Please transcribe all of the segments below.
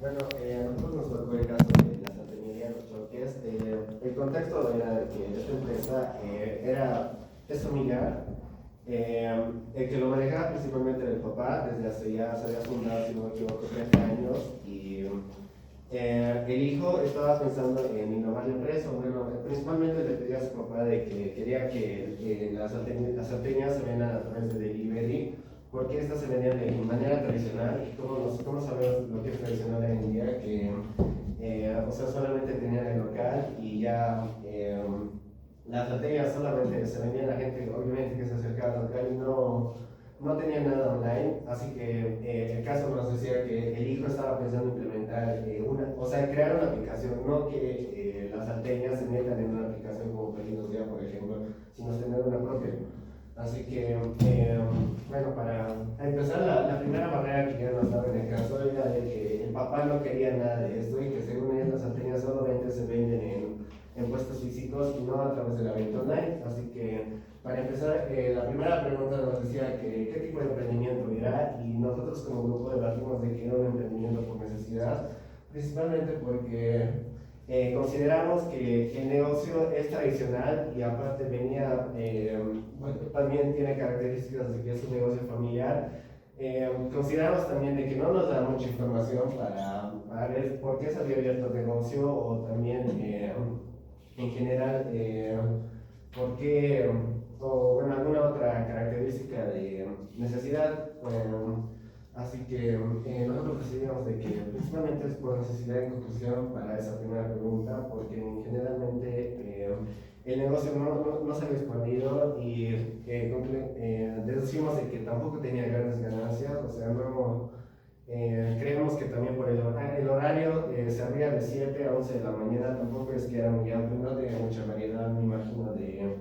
Bueno, a nosotros nos tocó el caso de la salteñería de los choques. El contexto era de que esta empresa es familiar. El que lo manejaba principalmente era el papá, desde hace ya se había fundado, si no me equivoco, 30 años. Y el hijo estaba pensando en innovar la empresa. Bueno, principalmente le pedía a su papá de que quería que las salteñas se vendan a través de delivery, porque estas se vendían de manera tradicional. Y cómo sabemos lo que es tradicional hoy en día, que o sea, solamente tenían el local y ya las salteñas solamente se vendían a gente, obviamente, que se acercaba al local y no tenían nada online. Así que el caso nos decía que el hijo estaba pensando implementar o sea, crear una aplicación, no que las salteñas se metan en una aplicación como Pedidos Ya, por ejemplo, sino tener una propia. Así que, bueno, para empezar, la primera barrera que ya nos daba en el caso era de que el papá no quería nada de esto y que según él las salteñas solamente se venden en puestos físicos y no a través de la venta online. Así que, para empezar, la primera pregunta nos decía que qué tipo de emprendimiento era, y nosotros como grupo debatimos de que era un emprendimiento por necesidad, principalmente porque consideramos que el negocio es tradicional y aparte bueno, también tiene características de que es un negocio familiar. Consideramos también de que no nos da mucha información para ver por qué se había abierto el negocio, o también en general por qué, o bueno, alguna otra característica de necesidad. Así que nosotros decidimos de que principalmente es por necesidad en conclusión para esa primera pregunta, porque generalmente el negocio no se había expandido y deducimos de que tampoco tenía grandes ganancias. O sea, no, creemos que también por el horario se abría de 7 a 11 de la mañana, tampoco es que era muy amplio, no tenía mucha variedad, me imagino, de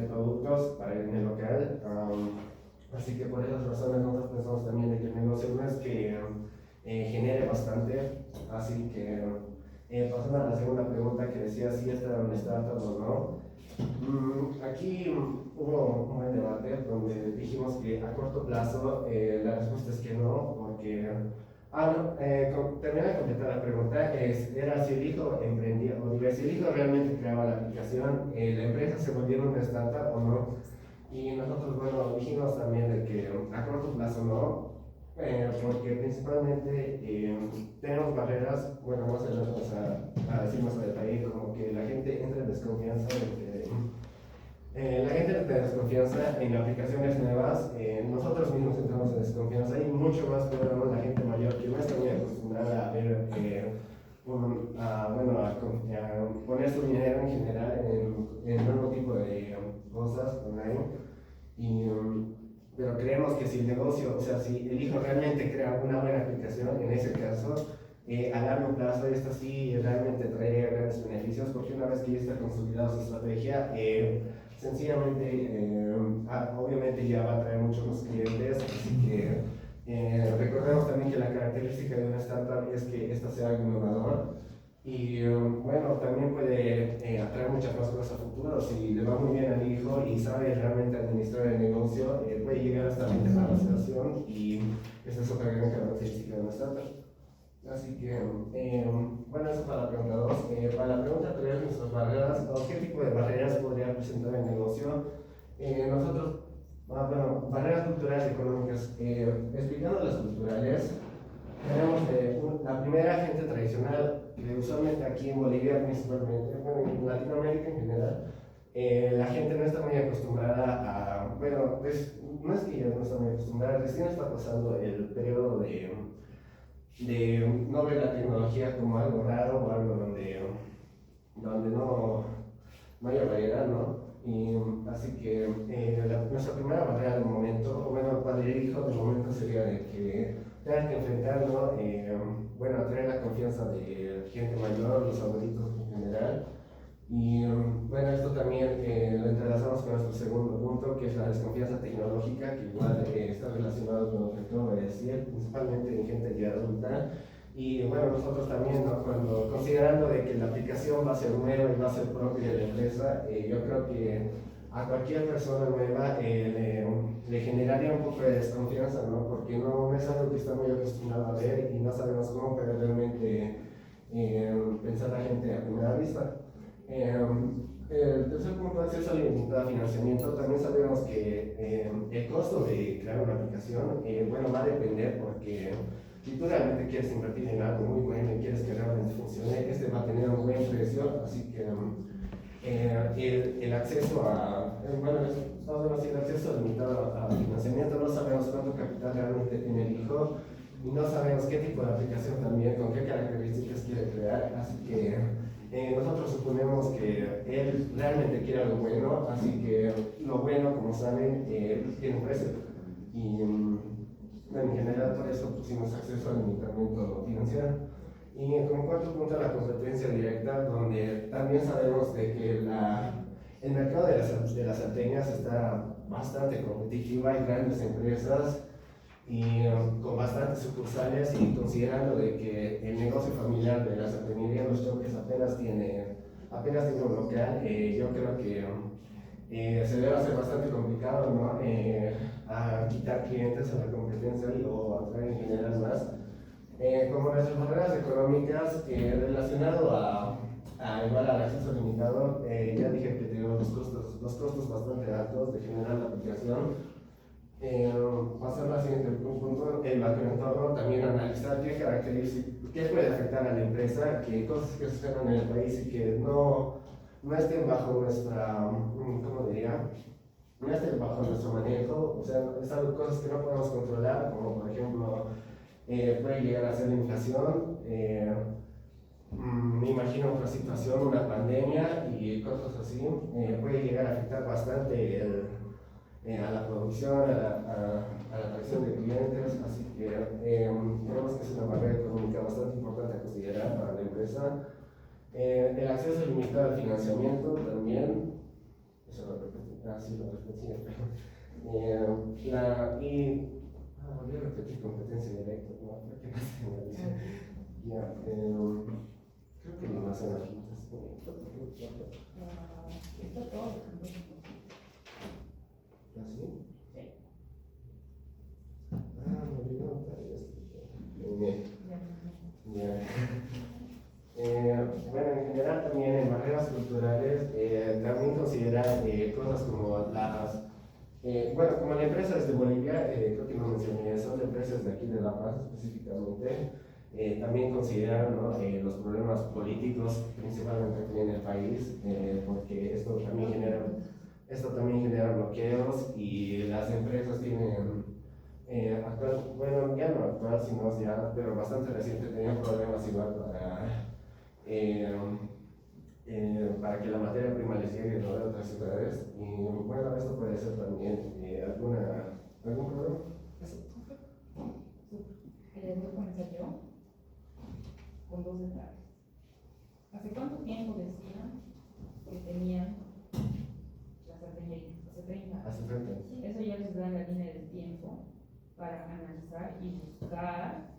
productos para en el local. Así que por esas razones nosotros pensamos también de que el negocio no es que genere bastante. Así que pasando a la segunda pregunta que decía si esta era una startup o no. Aquí hubo un buen debate donde dijimos que a corto plazo la respuesta es que no, porque no, terminé de completar la pregunta. Era si el hijo emprendía, o digo, si el hijo realmente creaba la aplicación, la empresa se volviera una startup o no. Y nosotros, bueno, dijimos también de que a corto plazo no, porque principalmente tenemos barreras. Bueno, más adelante vamos a decir más a detalle, como que la gente entra en desconfianza la gente entra en desconfianza en aplicaciones nuevas. Nosotros mismos entramos en desconfianza, y mucho más cuando la gente mayor que no está muy acostumbrada a ver bueno, a poner su dinero en general en nuevo tipo de cosas online. Pero creemos que si el negocio, o sea, si el hijo realmente crea una buena aplicación, en ese caso, a largo plazo, esta sí realmente traería grandes beneficios, porque una vez que ya está consolidada su estrategia, sencillamente, obviamente ya va a traer muchos más clientes. Así que recordemos también que la característica de una startup es que esta sea algo innovador. Y bueno, también puede atraer muchas más cosas a futuro. Si le va muy bien al hijo y sabe realmente administrar el negocio, puede llegar hasta la internacionalización, y esa es otra gran característica de una startup. Así que, bueno, eso para la pregunta 2. Para la pregunta 3, nuestras barreras, o qué tipo de barreras podría presentar el negocio. Nosotros, bueno, barreras culturales y económicas. Explicando las culturales, tenemos la primera, gente tradicional, que usualmente aquí en Bolivia principalmente, bueno, en Latinoamérica en general, la gente no está muy acostumbrada a, bueno, pues no es que ya no está muy acostumbrada, recién está pasando el periodo de no ver la tecnología como algo raro o algo donde no haya variedad, ¿no? Y así que nuestra primera barrera del momento, o bueno, padre e hijo del momento, sería de que tengan que enfrentar, ¿no? Bueno, atraer la confianza de gente mayor, los abuelitos en general. Y bueno, esto también lo entrelazamos con nuestro segundo punto, que es la desconfianza tecnológica, que igual está relacionado con lo que acabo de decir, principalmente en gente ya adulta. Y bueno, nosotros también, ¿no? Considerando de que la aplicación va a ser nueva y va a ser propia de la empresa, yo creo que a cualquier persona nueva le generaría un poco de desconfianza, ¿no? Porque no es algo que está muy acostumbrado a ver y no sabemos cómo puede realmente pensar la gente a primera vista. El tercer punto, acceso a financiamiento. También sabemos que el costo de crear una aplicación, bueno, va a depender porque si tú realmente quieres invertir en algo muy bueno y quieres que realmente funcione, este va a tener un buen precio, así que el acceso a, bueno, el acceso limitado a financiamiento, no sabemos cuánto capital realmente tiene el hijo y no sabemos qué tipo de aplicación también, con qué características quiere crear, así que nosotros suponemos que él realmente quiere algo bueno, así que lo bueno, como saben, tiene un precio. Y bueno, en general por eso pusimos acceso al limitamiento financiero. Y como cuarto punto, la competencia directa, donde también sabemos de que el mercado de las salteñas está bastante competitivo, hay grandes empresas y con bastantes sucursales, y considerando de que el negocio familiar de la salteñería Los Choques apenas tiene un local, yo creo que se debe hacer bastante complicado, ¿no? A quitar clientes a la competencia o atraer en general más. Como nuestras barreras económicas, relacionado igual al acceso limitado, ya dije que tenemos los costos bastante altos de generar la aplicación. Pasando al siguiente punto, el macroentorno, también analizar qué características, qué puede afectar a la empresa, qué cosas que suceden en el país y que no estén bajo nuestra, ¿cómo diría? No estén bajo nuestro manejo, o sea, es algo, cosas que no podemos controlar, como por ejemplo, puede llegar a ser la inflación, me imagino otra situación, una pandemia y cosas así, puede llegar a afectar bastante a la producción, a la atracción de clientes, así que creemos que es una barrera económica bastante importante a considerar para la empresa. El acceso limitado al financiamiento también, eso lo repetí, sí lo repetí, volví a repetir competencia directa, no, creo que no se me dice. Ya, creo que no hacen las juntas. ¿Así? Me olvidé anotar esto. Bien. Bueno, en general también en barreras culturales, también considerar cosas como bueno, como la empresa es de Bolivia, creo que no mencioné, son empresas de aquí de La Paz específicamente, también considerar, ¿no? Los problemas políticos, principalmente aquí en el país, porque esto también genera bloqueos y las empresas tienen, bueno, ya no actual, sino ya, pero bastante reciente, tenían problemas igual eh, para que la materia prima les llegue, ¿no? De otras ciudades. Y bueno, esto puede ser también algún problema. Voy a comenzar yo con dos detalles. ¿Hace cuánto tiempo decían que tenían la salteñería? Hace 30 años. Hace 30 años. Eso ya les da la línea del tiempo para analizar y buscar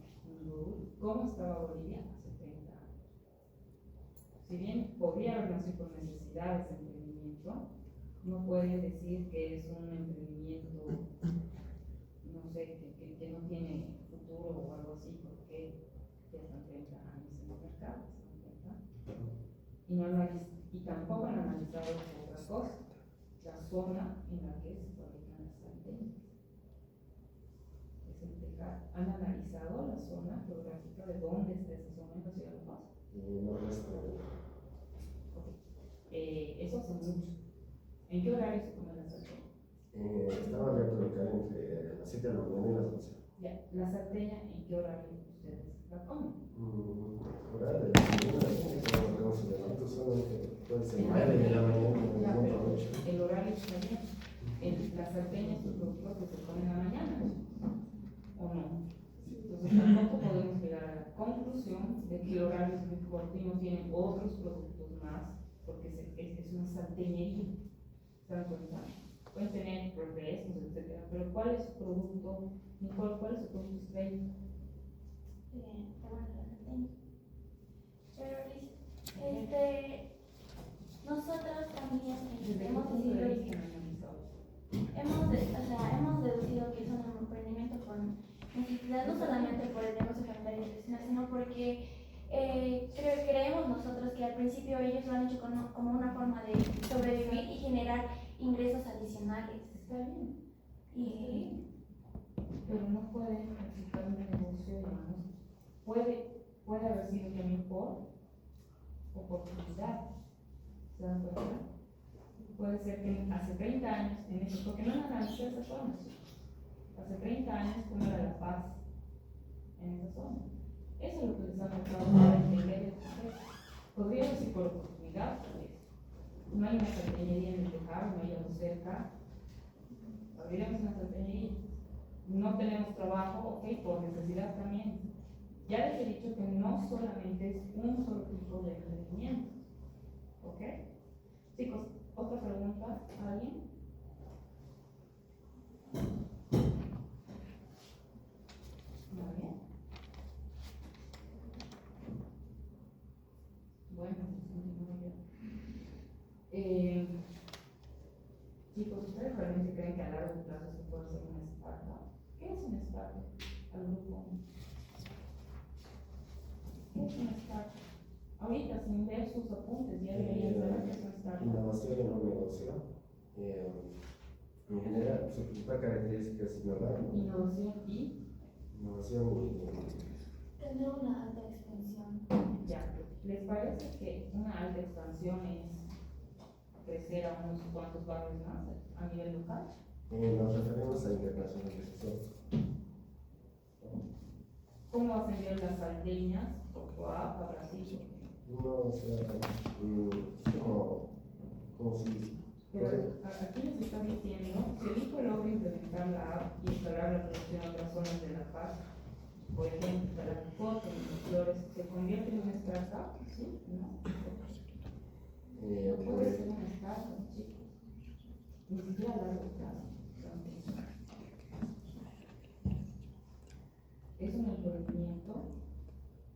cómo estaba Bolivia hace 30 años. Si bien podría haber nacido por necesidades de emprendimiento, no puede decir que es un emprendimiento, no sé, que no tiene futuro o algo así, porque ya están 30 años en el mercado, y tampoco han analizado otra cosa, la zona en la que se fabrican las salteñas. Es el Tejar. ¿Han analizado la zona geográfica de dónde está esa zona en la ciudad de La Paz? Eso hace mucho. ¿En qué horario se come la salteña? Estaba abierto el local entre las 7 de la mañana y las 11. Ya, la salteña, ¿en qué horario ustedes la comen? Horario de la mañana, no tenemos elementos, solamente puede ser 9 de la mañana. Ya, pero el horario está bien. La salteña es un producto que se come en la mañana, ¿o no? Entonces tampoco podemos llegar a la conclusión de que el horario es muy corto y no tienen otros productos más, porque es una salteñería. ¿Se dan cuenta? Pueden tener refrescos, etcétera, pero ¿cuál es su producto? ¿Cuál es su producto estrella? Pero nosotros también hemos decidido no solamente por el negocio familiar y tradicional, sino porque creemos nosotros que al principio ellos lo han hecho como una forma de sobrevivir y generar ingresos adicionales. Está bien. Y Pero no puede explicar un negocio, digamos, puede haber sido también por oportunidad. ¿Se dan cuenta? Puede ser que hace 30 años, en eso, porque no analizó esa zona. Hace 30 años, ¿cómo era la paz en esa zona? Eso es lo que les ha tocado para entender. Podría decir por oportunidad, pues. No hay una salteñería en el Tejado, no hay algo cerca. Abriremos una salteñería. No tenemos trabajo, ok, por necesidad también. Ya les he dicho que no solamente es un solo tipo de emprendimiento. ¿Ok? Chicos, ¿otra pregunta? ¿Alguien? Muy bien. Bueno, continúo yo. Chicos, ¿ustedes realmente creen que a largo plazo se puede hacer una startup? ¿Qué es una startup? Al grupo. ¿Qué es una startup? Ahorita, sin ver sus apuntes, ya deberían saber qué es una startup. Innovación en un negocio. En general, su principal característica es innovar. Innovación y Innovación tener una alta expansión. ya. ¿Les parece que una alta expansión es crecer a unos cuantos barrios más a nivel local? nos referimos a internacionalización. ¿Cómo ascendieron las salteñas a Brasil? No, o sea, es como si. Pero aquí les está diciendo, si el hijo logra implementar la app y instalar la producción en otras zonas de La Paz, por ejemplo, para Picote, Flores, ¿se convierte en una startup? ¿Sí? ¿No? No puede ser una startup, chicos. Ni siquiera a largo plazo. Es un emprendimiento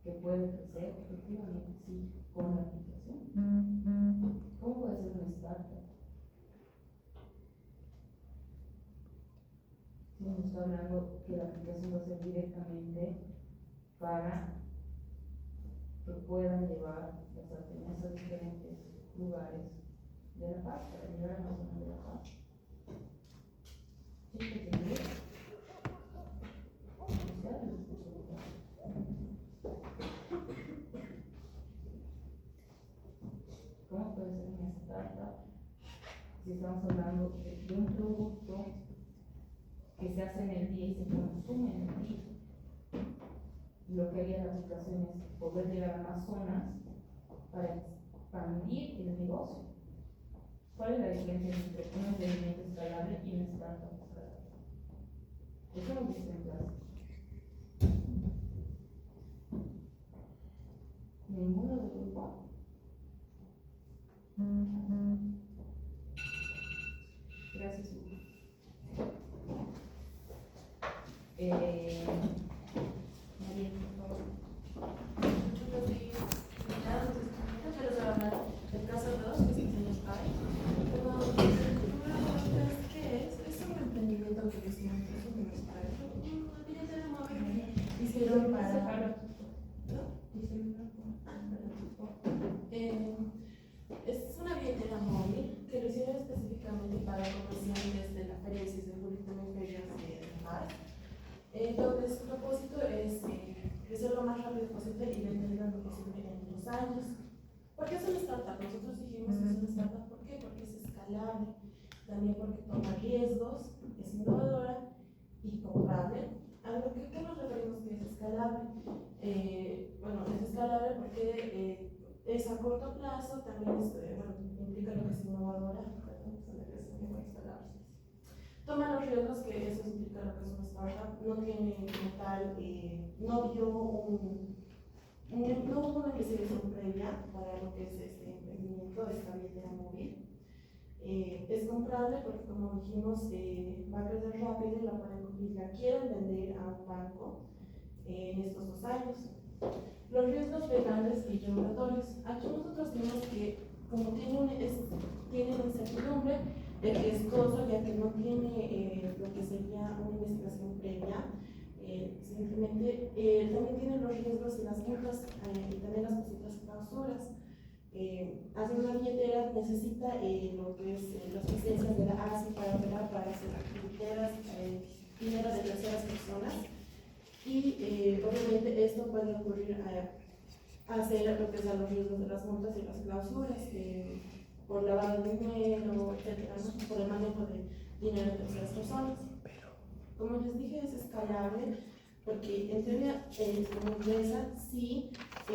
que puede crecer, efectivamente, sí, con la aplicación. ¿Cómo puede ser una startup? Si nos está hablando que la aplicación va a ser directamente para que puedan llevar las salteñas a diferentes lugares de La Paz, para llegar a la zona de La Paz. ¿Sí que entiendes? ¿Cómo puede ser una startup si estamos hablando de un producto que se hace en el día y se consume en el día? Lo que haría la aplicación es poder llegar a más zonas para expandir el negocio. ¿Cuál es la diferencia entre un emprendimiento escalable y una startup escalable? Eso lo dice en clase. Ninguno de los dos. Gracias, Hugo. María, por favor. Pero se va a hablar del caso 2, que es Pequeños Pai. Pero la pregunta es: ¿qué es? Es un emprendimiento que decían que es un Pequeños Pai. Una billetera móvil que hicieron para. Es una billetera móvil que lo hicieron específicamente para comerciantes de la feria, si se publica en ferias de La Paz. Donde su propósito es crecer lo más rápido posible y vender lo posible en 2 años. ¿Por qué es una startup? Nosotros dijimos que es una startup, ¿por qué? Porque es escalable, también porque toma riesgos, es innovadora y comprable. ¿A qué nos referimos que es escalable? Bueno, es escalable porque es a corto plazo, también es, implica lo que es innovadora, toma los riesgos que eso implica lo que es una startup, no tiene como tal, no hubo una investigación previa para lo que es este emprendimiento, esta billetera móvil. Es comprable porque, como dijimos, va a crecer rápido y la quieren vender a un banco en estos 2 años. Los riesgos legales y regulatorios. Aquí nosotros vemos que, como tiene incertidumbre, es riesgoso ya que no tiene lo que sería una investigación previa simplemente también tiene los riesgos de las multas y también las posibles clausuras. Hacer una billetera necesita lo que es las licencias de la ASI para operar, para hacer billeteras, dinero de terceras personas, y obviamente esto puede ocurrir a hacer lo que son los riesgos de las multas y las clausuras, por lavado de dinero, etcétera, ¿no? Por el manejo de dinero de terceras personas. Como les dije, es escalable, porque en teoría como empresa sí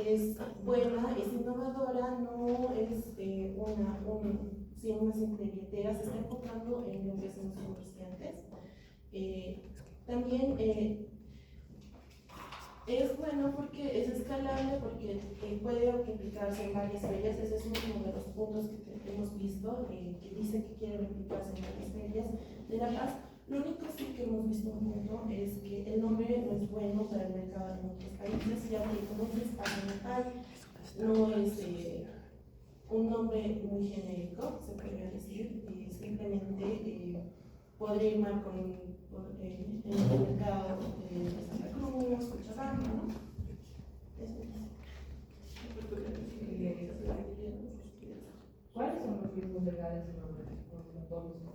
es buena, es innovadora, no es una simple billetera, se está enfocando en lo que son los comerciantes. También es bueno porque es escalable, porque puede replicarse en varias ferias. Ese es uno de los puntos que hemos visto, que dice que quiere replicarse en varias ferias de La Paz. Lo único sí que hemos visto un punto es que el nombre no es bueno para el mercado en otros países, ya que como es español, no es un nombre muy genérico, se podría decir, simplemente podría ir mal en el mercado de Santa Cruz, Cochabamba, ¿no? ¿Cuáles son los riesgos legales de los todos los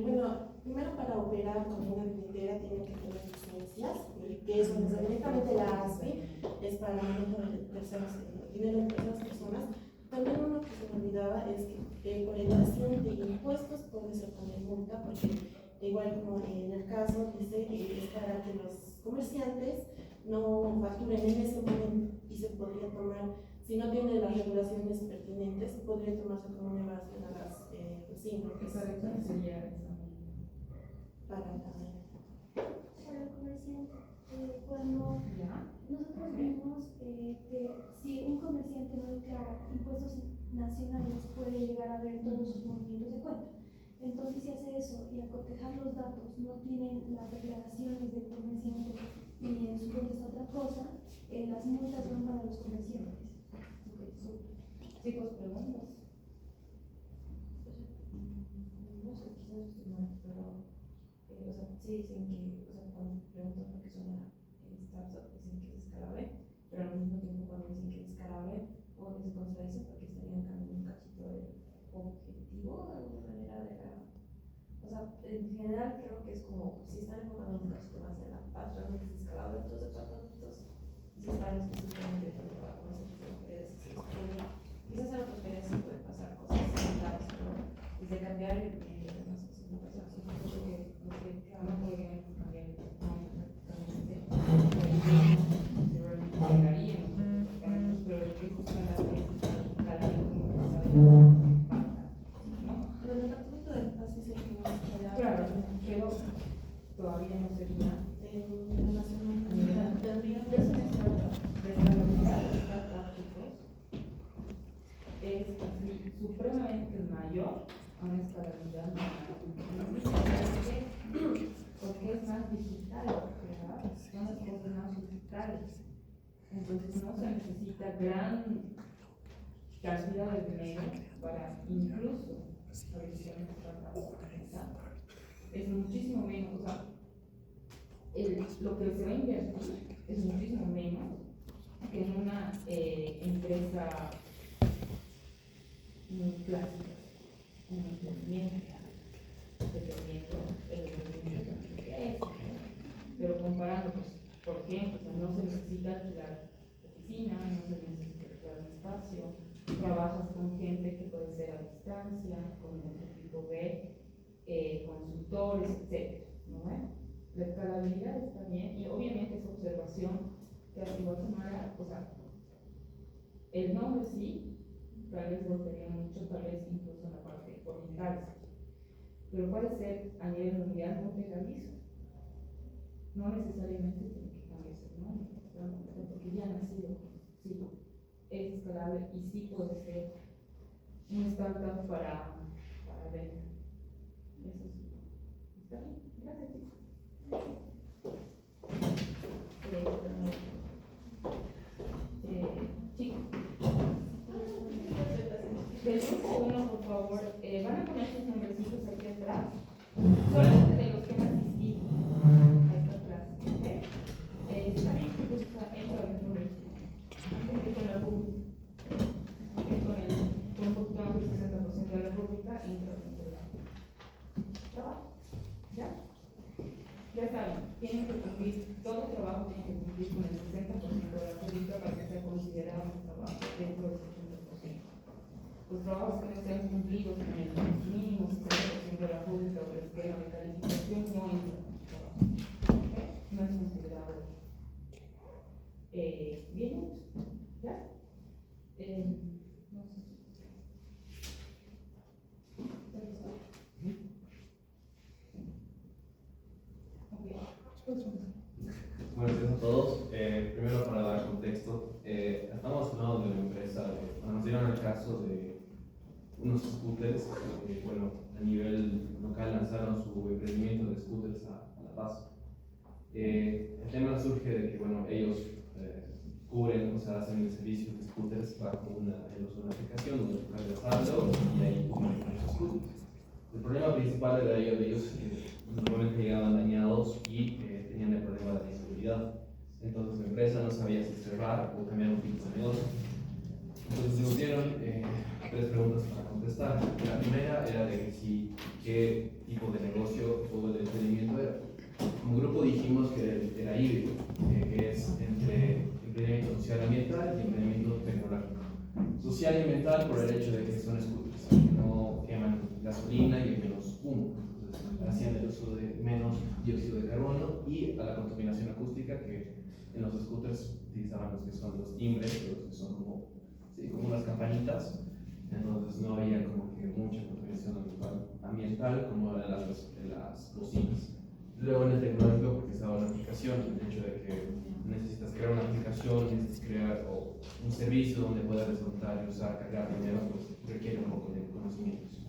bueno, primero para operar con una billetera tienen que tener licencias, que es directamente la ASPI, es para manejo de personas, dinero de terceras personas. También uno que se me olvidaba es que por evasión de impuestos puede ser también multa, porque igual como en el caso dice, es para que los comerciantes no facturen en ese momento, y se podría tomar, si no tiene las regulaciones pertinentes, podría tomarse como una evasión a las vecinos. sería Para el comerciante, cuando nosotros vimos que si un comerciante no declara impuestos nacionales, puede llegar a ver todos sus movimientos de cuenta. Entonces, si hace eso y al cotejar los datos no tienen las declaraciones del comerciante y en su cuenta está otra cosa, las multas van para los comerciantes. Chicos, preguntas. No sé, quizás estoy mal, pero sí dicen que, cuando preguntan por qué suena startup, dicen que es escalable, pero al mismo tiempo cuando dicen que es escalable, o que se contradicen porque estarían cambiando un cachito del objetivo de alguna manera en general creo que es como, si están enfocando un cachito más en la paz, realmente es escalable en otros departamentos, si están específicamente para con ese tipo de ferias, quizás en otras ferias sí pueden pasar cosas similares, pero desde cambiar todavía no sería es supremamente mayor a una escalabilidad porque es más digital, ¿verdad? Son las cosas más digitales. Entonces no se necesita gran cantidad de dinero para incluso es muchísimo menos, lo que se va a invertir es muchísimo menos que en una empresa muy clásica, un emprendimiento, dependiendo del rendimiento que es, pero comparando, pues, ¿por qué? No se necesita alquilar oficina, no se necesita alquilar un espacio, trabajas con gente que puede ser a distancia, con el tipo B, consultores, etc. ¿no? La escalabilidad está bien, y obviamente esa observación que hace Guatemala, el nombre sí, tal vez golpearía mucho, tal vez incluso en la parte oriental, pero puede ser a nivel mundial muy pegadizo. No necesariamente tiene que cambiarse el nombre, porque ya ha nacido, sí, es escalable y sí puede ser un startup para venta. Eso sí. ¿Está bien? Gracias, chicos. Chicos. Del grupo 1, por favor, van a poner sus nombrecitos aquí atrás. Solamente de los que todo trabajo tiene que cumplir con el 60% de la película para que sea considerado un trabajo dentro del 60%. Los trabajos que no sean cumplidos con el mínimo 60% de la pública o del esquema de calificación no entran en el trabajo. ¿Okay? No es considerado bien. ¿Ya? No sé. Buenos días a todos. Primero, para dar contexto, estamos hablando de una empresa, nos dieron el caso de unos scooters, bueno, a nivel local lanzaron su emprendimiento de scooters a La Paz. El tema surge de que, bueno, ellos cubren, o sea, hacen el servicio de scooters bajo una aplicación donde tú cargas saldo y ahí manejan los scooters. El problema principal era de ellos que normalmente llegaban dañados y tenían el problema de la inseguridad. Entonces la empresa no sabía si cerrar o cambiar un tipo de negocio. Entonces nos dieron 3 preguntas para contestar. La primera era de qué tipo de negocio o de emprendimiento era. Como grupo dijimos que era híbrido, que es entre emprendimiento social y ambiental y emprendimiento tecnológico. Social y ambiental por el hecho de que son scooters, que no queman gasolina y hay menos humo. Entonces hacían el uso de menos dióxido de carbono y a la contaminación acústica que en los scooters utilizaban los que son los timbres, los que son como unas campanitas. Entonces no había como que mucha contaminación ambiental como de las bocinas. Luego en el tecnológico, porque estaba una aplicación, el hecho de que necesitas crear una aplicación, necesitas crear un servicio donde puedas resultar y usar, cargar dinero, pues requiere un poco de conocimientos.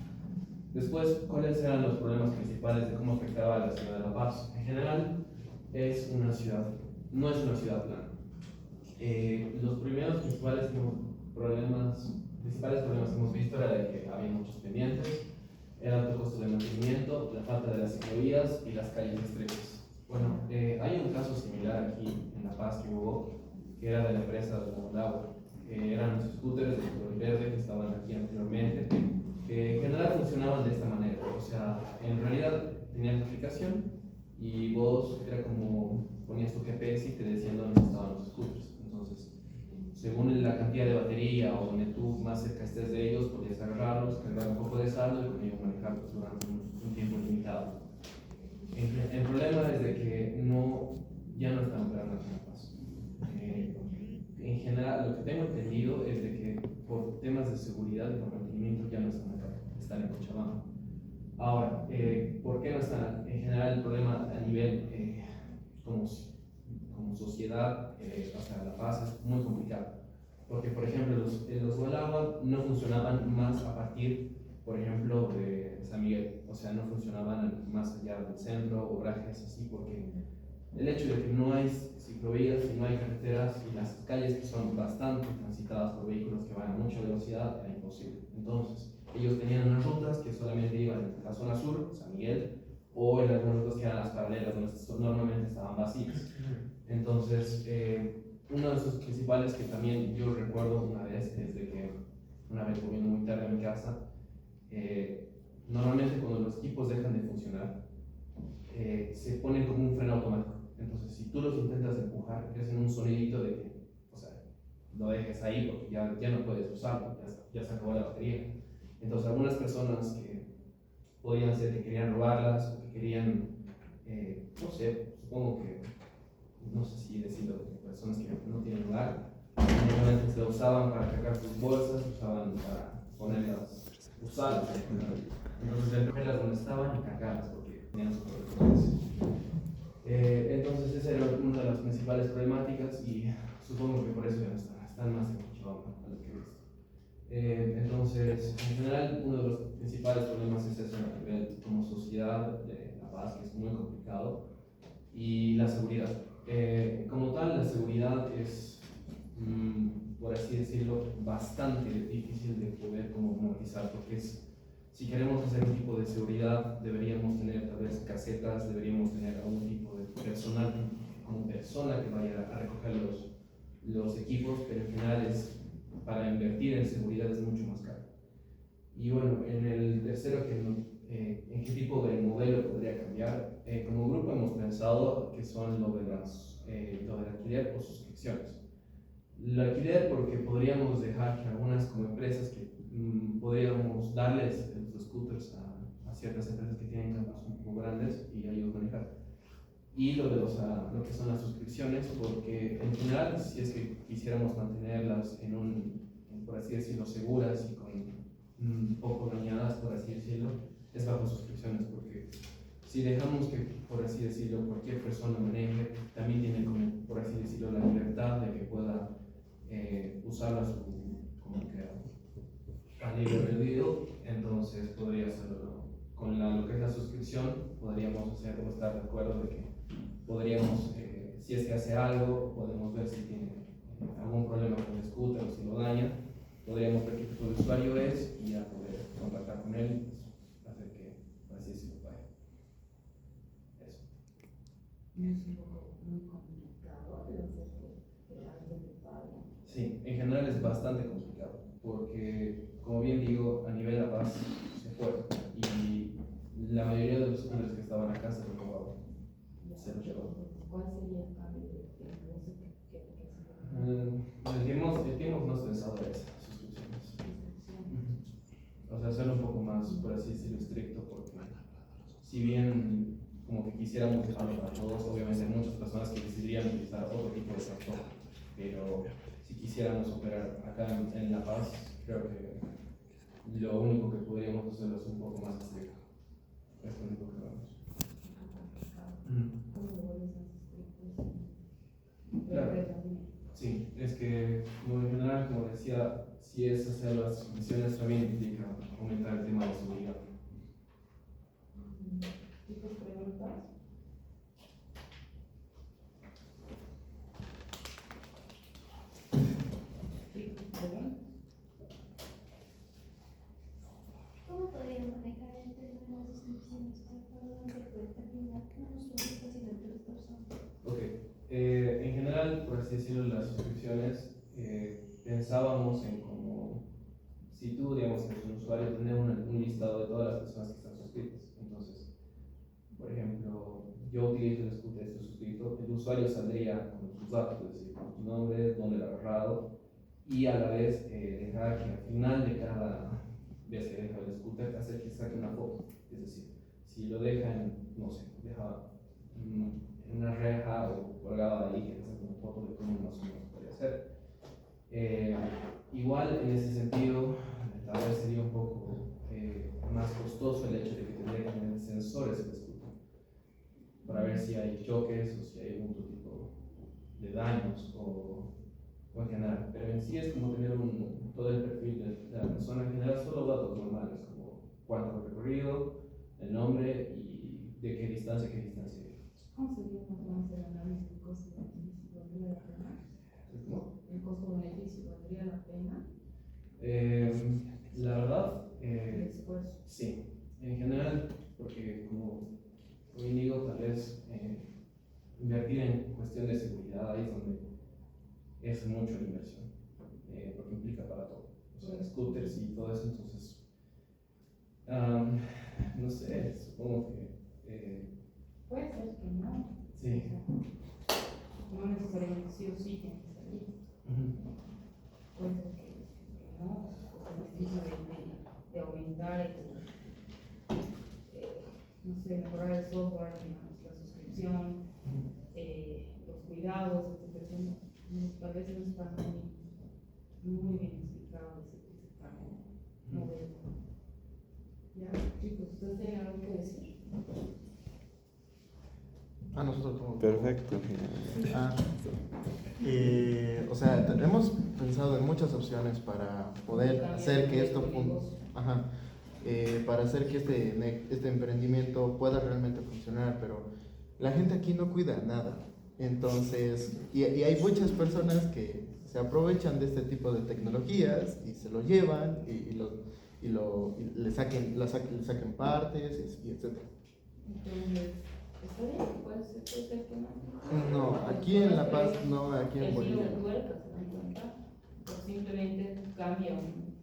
Después, ¿cuáles eran los problemas principales de cómo afectaba a la ciudad de La Paz? En general, no es una ciudad plana. Los primeros principales problemas que hemos visto era de que había muchos pendientes, el alto costo de mantenimiento, la falta de las ciclovías y las calles estrechas. Bueno, hay un caso similar aquí en La Paz que hubo, que era de la empresa de Agua, que eran los scooters de color verde que estaban aquí anteriormente, que en general funcionaban de esta manera. O sea, en realidad tenías la aplicación y vos era como ponías tu GPS y te decían dónde estaban los scooters. Entonces, según la cantidad de batería o donde tú más cerca estés de ellos, podías agarrarlos, cargar un poco de saldo y con ello manejarlos durante un tiempo limitado. El problema es de que ya no están operando aquí en La Paz. En general, lo que tengo entendido es de que por temas de seguridad y por mantenimiento ya no están acá, están en Cochabamba. Ahora, ¿por qué no están? En general, el problema a nivel como sociedad, o sea, La Paz es muy complicado. Porque, por ejemplo, los Gualagua no funcionaban más a partir, por ejemplo, de San Miguel. O sea, no funcionaban más allá del centro o Brajes, así, porque el hecho de que no hay ciclovías y no hay carreteras y las calles que son bastante transitadas por vehículos que van a mucha velocidad era imposible. Entonces, ellos tenían unas rutas que solamente iban en la zona sur, San Miguel, o en algunas rutas que eran las paralelas, donde normalmente estaban vacías. Entonces, uno de sus principales que también yo recuerdo una vez es de que una vez comiendo muy tarde en mi casa, normalmente cuando los equipos dejan de funcionar, se ponen como un freno automático. Entonces, si tú los intentas empujar, hacen un sonidito de que, o sea, lo dejes ahí porque ya no puedes usarlo, ya se acabó la batería. Entonces, algunas personas que podían ser que querían robarlas o que querían, no sé, supongo que, no sé si decirlo, personas que no tienen lugar, normalmente se lo usaban para cargar sus bolsas, usaban para ponerlas, usarlas. Entonces, ponerlas donde estaban y cargarlas porque tenían su propio precio. Entonces, esa era una de las principales problemáticas y supongo que por eso ya no están más en Cochabamba a lo que he visto. Entonces, en general, uno de los principales problemas es eso a nivel como sociedad de La Paz, que es muy complicado, y la seguridad. Como tal, la seguridad es, por así decirlo, bastante difícil de poder como monetizar, porque si queremos hacer un tipo de seguridad, deberíamos tener tal vez casetas, deberíamos tener algún tipo de personal, como persona que vaya a recoger los equipos, pero en general para invertir en seguridad es mucho más caro. Y bueno, en el tercero, ¿en qué tipo de modelo podría cambiar? como grupo hemos pensado que son lo del alquiler o suscripciones. El alquiler porque podríamos dejar que algunas como empresas que podríamos darles los scooters a ciertas empresas que tienen campos un poco grandes y ellos manejar. Y lo que son las suscripciones, porque en general, si es que quisiéramos mantenerlas por así decirlo, seguras y con poco dañadas, por así decirlo, es bajo suscripciones, porque si dejamos que, por así decirlo, cualquier persona maneje, también tiene como, por así decirlo, la libertad de que pueda usarla como que a libre albedrío. Entonces podría hacerlo con lo que es la suscripción, podríamos hacer o estar de acuerdo de que podríamos, si es que hace algo, podemos ver si tiene algún problema con el scooter o si lo daña, podríamos ver qué tipo de usuario es y ya poder contactar con él y pues, hacer que, por así decirlo, vaya. Eso. Es un poco muy complicado el hacer que alguien te pague. Sí, en general es bastante complicado, porque, como bien digo, a nivel de paz se fue y la mayoría de los scooters que estaban acá se los robaron. Se los llevaron. ¿Cuál sería el cambio de negocio que El que hemos pensado es suscripciones. O sea, hacerlo un poco más, por así decirlo, estricto, porque si bien como que quisiéramos dejarlo para todos, obviamente hay muchas personas que decidirían utilizar otro tipo de transporte, pero si quisiéramos operar acá en La Paz, creo que lo único que podríamos hacerlo es un poco más estricto. Es lo único que vamos. Claro. Sí, es que como en general, como decía, si es hacer las suscripciones también implica aumentar el tema de seguridad. ¿Tipos de preguntas? Sí, ¿verdad? ¿Cómo podrían manejar el tema de las suscripciones? O sea, ¿por dónde puede terminar un usuario fácil de 3 personas? Ok, en general, por así decirlo, las suscripciones pensábamos en como si tú, digamos, eres un usuario, tener un listado de todas las personas que están suscritas. Entonces, por ejemplo, yo utilizo el scooter, estoy suscrito, el usuario saldría con tus datos, es decir, con tu nombre, dónde lo ha agarrado, y a la vez dejar que al final de cada vez que deja el scooter, hacer que saque una foto. Es decir, si lo deja no sé, deja en una reja o colgado ahí, que saque una foto de cómo más o menos podría ser. Igual en ese sentido, tal vez sería un poco más costoso el hecho de que tendría que tener sensores en el scooter para ver si hay choques o si hay algún otro tipo de daños o en general. Pero en sí es como tener todo el perfil de la persona. En general solo datos normales como cuánto recorrido, el nombre y de qué distancia es. ¿Cómo sería más el análisis del costo-beneficio? ¿Valdría la pena? ¿Cómo? ¿El costo-beneficio valdría la pena? La verdad, El esfuerzo. sí, en general, porque como bien digo, tal vez invertir en cuestión de seguridad ahí es donde es mucho la inversión, porque implica para todo, o sea, scooters y todo eso. Entonces, no sé, supongo que Puede ser que no. sí. No necesariamente sí o sí tiene que salir. Puede ser que no. El beneficio de aumentar no sé, mejorar el software, digamos, la suscripción, los cuidados, etc. Tal vez no está muy bien explicado ese cambio. No veo. Ya, chicos, ¿ustedes tienen algo que decir? Nosotros como... Perfecto. O sea, hemos pensado en muchas opciones para poder hacer que esto para hacer que este emprendimiento pueda realmente funcionar, pero la gente aquí no cuida nada. Entonces, y hay muchas personas que se aprovechan de este tipo de tecnologías y se lo llevan y le saquen partes y etc. Entonces, está bien, puede ser que no. No, aquí en La Paz, no, aquí en El Bolivia. giro de tuerca, se dan cuenta, o simplemente cambia un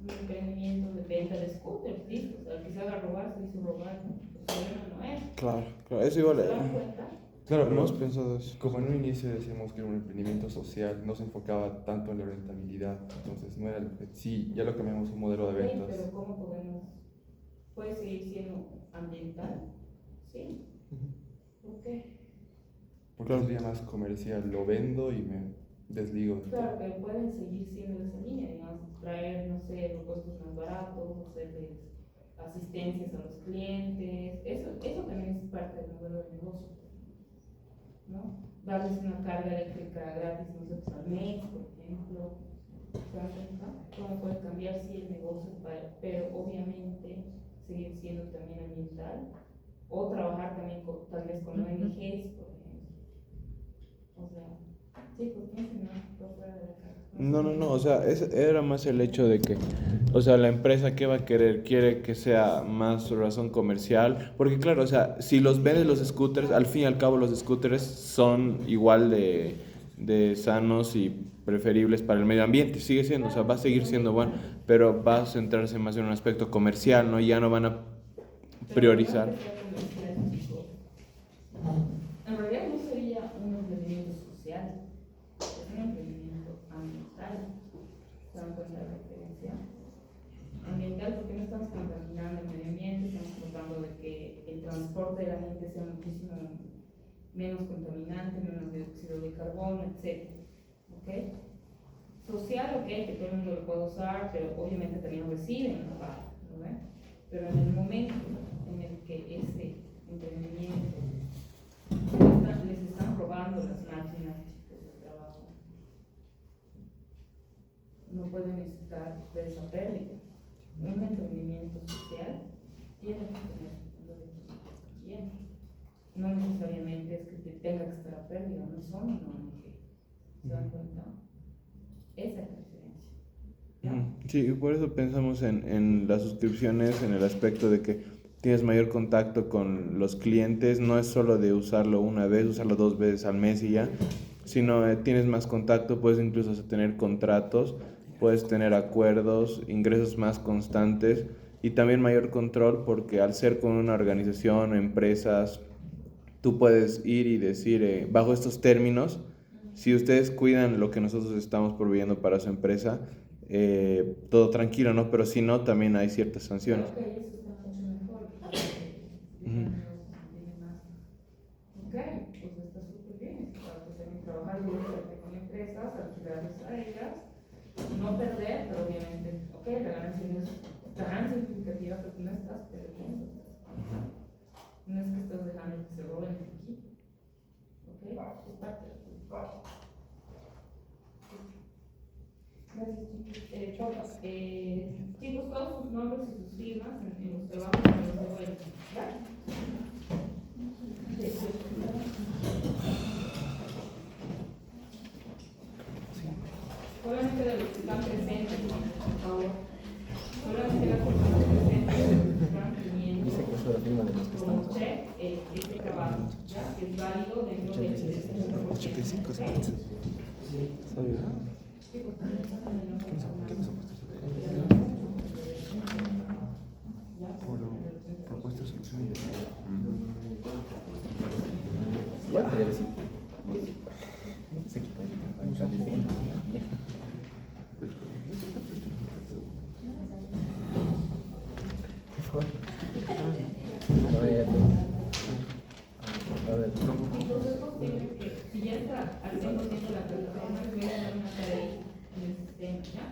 emprendimiento de venta de scooters, listo. O sea, el que se haga robar, se hizo robar, ¿no? problema no es. Claro, eso igual. ¿Se dan cuenta? Claro, hemos pensado eso. Como en un inicio decíamos que era un emprendimiento social, no se enfocaba tanto en la rentabilidad, entonces no era sí, ya lo cambiamos a un modelo de Ok, ventas. pero ¿cómo podemos? ¿Puede seguir siendo ambiental? Sí. ¿Por qué? Porque sería más comercial, lo vendo y me desligo. Claro, pero pueden seguir siendo esa línea, digamos, traer, no sé, repuestos más baratos, hacerles asistencias a los clientes, eso también es parte del modelo de negocio, ¿no? Darles una carga eléctrica gratis, no sé, pues, al mes, por ejemplo, ¿se dan cuenta? ¿Cómo puede cambiar sí el negocio, pero obviamente seguir siendo también ambiental, o trabajar también tal vez con ONGs, por ejemplo? O sea, sí, pues piensen, ¿no? Por fuera de la caja. No, o sea, era más el hecho de que, o sea, la empresa que va a querer, quiere que sea más razón comercial, porque claro, o sea, si los vendes los scooters, al fin y al cabo los scooters son igual de sanos y preferibles para el medio ambiente, sigue siendo, o sea, va a seguir siendo bueno, pero va a centrarse más en un aspecto comercial, ¿no? Ya no van a priorizar. En realidad no sería un emprendimiento social, es un emprendimiento ambiental. ¿Se dan cuenta de la diferencia? Ambiental porque no estamos contaminando el medio ambiente, estamos tratando de que el transporte de la gente sea muchísimo menos contaminante, menos dióxido de carbono, etc. ¿Ok? Social, ok, que todo el mundo lo puede usar, pero obviamente también reciben una parte, ¿no ven? Pero en el momento en el que ese emprendimiento les están robando las máquinas de trabajo, no pueden estar de esa pérdida. Un emprendimiento social tiene que tener un fondo de equilibrio también. No necesariamente es que tenga que estar a pérdida, no son una ONG. ¿Se dan cuenta? Esa es la diferencia. ¿No? Sí, y por eso pensamos en las suscripciones, en el aspecto de que tienes mayor contacto con los clientes, no es solo de usarlo una vez, usarlo 2 veces al mes y ya, sino tienes más contacto, puedes incluso hasta tener contratos, puedes tener acuerdos, ingresos más constantes y también mayor control porque al ser con una organización o empresas, tú puedes ir y decir, bajo estos términos, si ustedes cuidan lo que nosotros estamos proveyendo para su empresa, todo tranquilo, ¿no? Pero si no, también hay ciertas sanciones. Ok, eso está mucho mejor. Ok, pues está súper bien. Para que también trabajar directamente con empresas, alquilarles a ellas, no perder, pero obviamente, ok, la ganancia no es significativa porque no estás perdiendo. No es que estás dejando que se roben el equipo. Ok, es parte de tu trabajo. Gracias, chicos. Chicos, todos sus nombres y sus firmas en los trabajos que los debo identificar. Solamente de los que están presentes, por favor. Solamente las personas presentes están teniendo como check este trabajo, ¿ya? Que es válido dentro del 60%. Entonces, si ya está al 100% la plataforma, les voy a dar una tarea en el sistema, ¿ya?